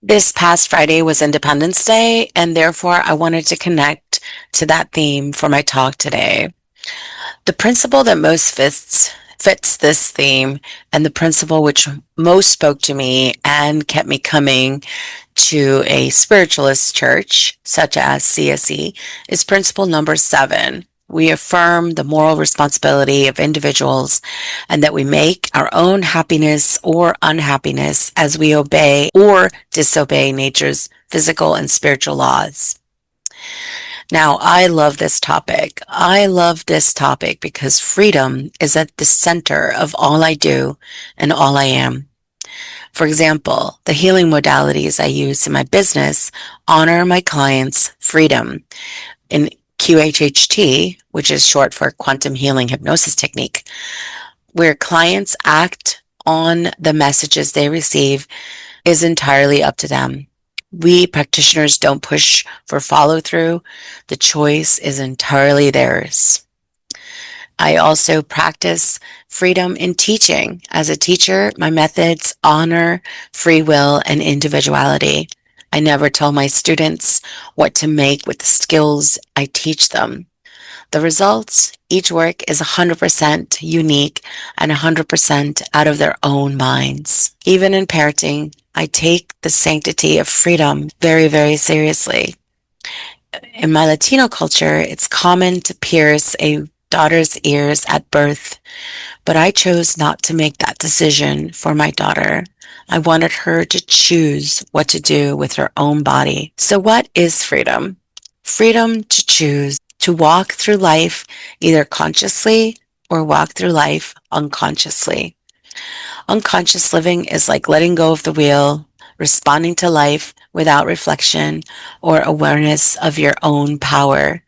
This past Friday was Independence Day, and therefore I wanted to connect to that theme for my talk today. The principle that most fits this theme, and the principle which most spoke to me and kept me coming to a spiritualist church, such as CSE, is principle number 7. We affirm the moral responsibility of individuals and that we make our own happiness or unhappiness as we obey or disobey nature's physical and spiritual laws. Now, I love this topic. I love this topic because freedom is at the center of all I do and all I am. For example, the healing modalities I use in my business honor my clients' freedom. In QHHT, which is short for Quantum Healing Hypnosis Technique, where clients act on the messages they receive is entirely up to them. We practitioners don't push for follow through. The choice is entirely theirs. I also practice freedom in teaching. As a teacher, my methods honor free will and individuality. I never tell my students what to make with the skills I teach them. The results, each work is 100% unique and 100% out of their own minds. Even in parenting, I take the sanctity of freedom very, very seriously. In my Latino culture, it's common to pierce a daughter's ears at birth, but I chose not to make that decision for my daughter. I wanted her to choose what to do with her own body. So what is freedom? Freedom to choose to walk through life either consciously or walk through life unconsciously. Unconscious living is like letting go of the wheel, responding to life without reflection or awareness of your own power.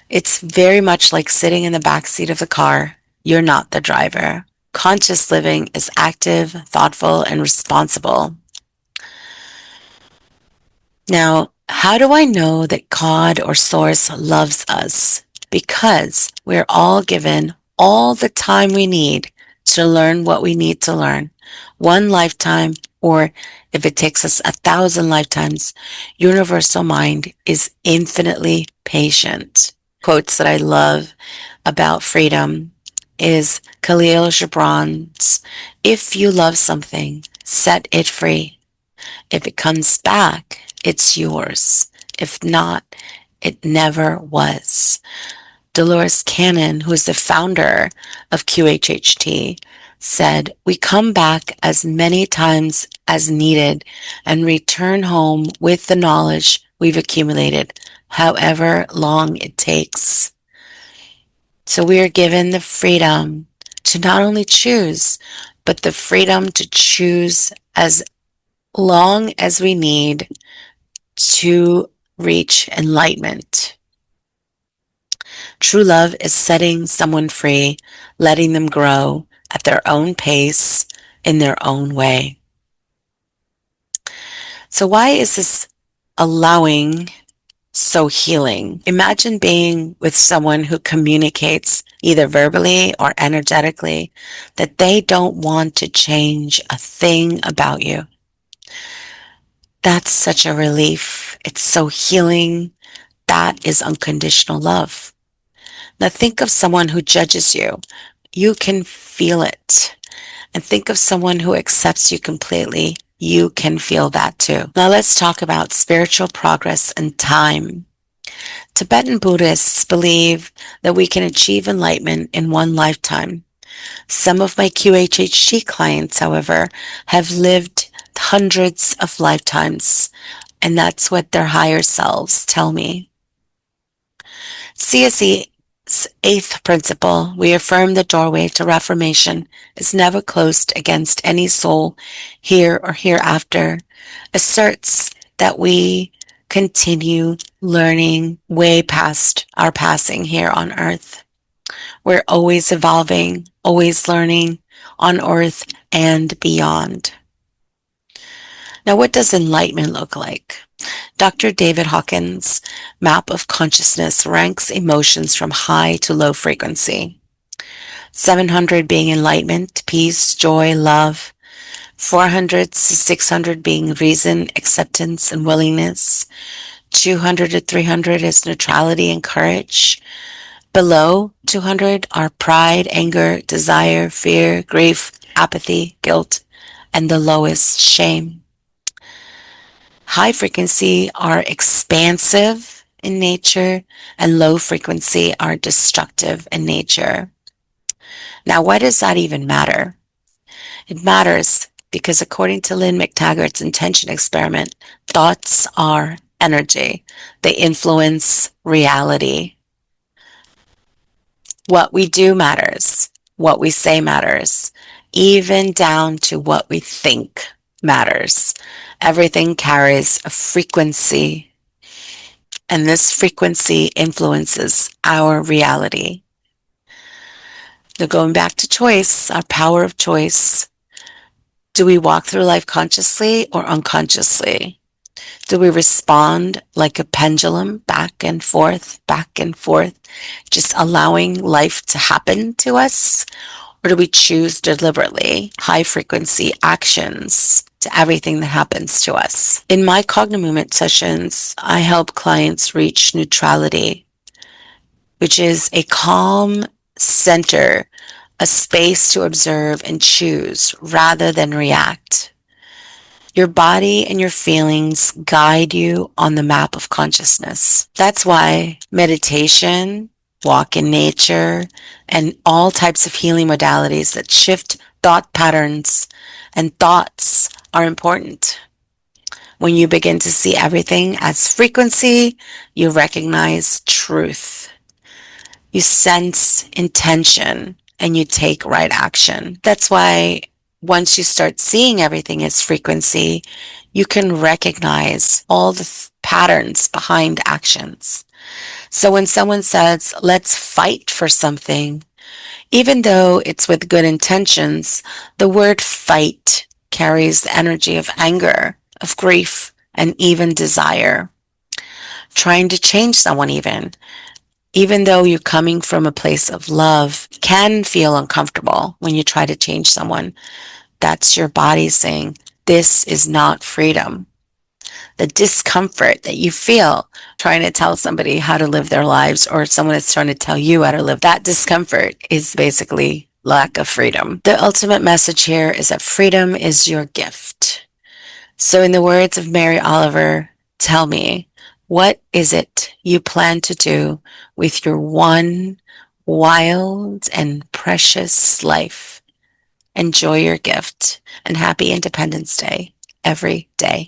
It's very much like sitting in the back seat of the car. You're not the driver. Conscious living is active, thoughtful, and responsible. Now, how do I know that God or Source loves us? Because we're all given all the time we need to learn what we need to learn. One lifetime, or if it takes us 1,000 lifetimes, universal mind is infinitely patient. Quotes that I love about freedom is Khalil Gibran's, "If you love something, set it free. If it comes back, it's yours. If not, it never was." Dolores Cannon, who is the founder of QHHT, said, "We come back as many times as needed and return home with the knowledge we've accumulated, however long it takes." So we are given the freedom to not only choose, but the freedom to choose as long as we need to reach enlightenment. True love is setting someone free, letting them grow at their own pace, in their own way. So why is this allowing so healing? Imagine being with someone who communicates either verbally or energetically that they don't want to change a thing about you. That's such a relief. It's so healing. That is unconditional love. Now think of someone who judges you. You can feel it. And think of someone who accepts you completely. You can feel that too. Now let's talk about spiritual progress and time. Tibetan Buddhists believe that we can achieve enlightenment in one lifetime. Some of my QHHT clients, however, have lived hundreds of lifetimes, and that's what their higher selves tell me. CSE's 8th principle, we affirm the doorway to reformation is never closed against any soul here or hereafter, asserts that we continue learning way past our passing here on earth. We're always evolving, always learning on earth and beyond. Now, what does enlightenment look like? Dr. David Hawkins' map of consciousness ranks emotions from high to low frequency. 700 being enlightenment, peace, joy, love. 400 to 600 being reason, acceptance, and willingness. 200 to 300 is neutrality and courage. Below 200 are pride, anger, desire, fear, grief, apathy, guilt, and the lowest, shame. High frequency are expansive in nature, and low frequency are destructive in nature. Now, why does that even matter? It matters because according to Lynn McTaggart's intention experiment, thoughts are energy. They influence reality. What we do matters. What we say matters. Even down to what we think matters. Everything carries a frequency, and this frequency influences our reality. Now, going back to choice, our power of choice. Do we walk through life consciously or unconsciously? Do we respond like a pendulum, back and forth, just allowing life to happen to us? Or do we choose deliberately high frequency actions to everything that happens to us? In my Cognitive Movement sessions, I help clients reach neutrality, which is a calm center, a space to observe and choose rather than react. Your body and your feelings guide you on the map of consciousness. That's why meditation, walk in nature, and all types of healing modalities that shift thought patterns and thoughts are important. When you begin to see everything as frequency, you recognize truth. You sense intention and you take right action. That's why once you start seeing everything as frequency, you can recognize all the patterns behind actions. So when someone says, let's fight for something, even though it's with good intentions, the word fight carries the energy of anger, of grief, and even desire. Trying to change someone even though you're coming from a place of love, can feel uncomfortable when you try to change someone. That's your body saying, this is not freedom. The discomfort that you feel trying to tell somebody how to live their lives, or someone is trying to tell you how to live, that discomfort is basically lack of freedom. The ultimate message here is that freedom is your gift. So in the words of Mary Oliver, tell me, what is it you plan to do with your one wild and precious life? Enjoy your gift, and happy Independence Day every day.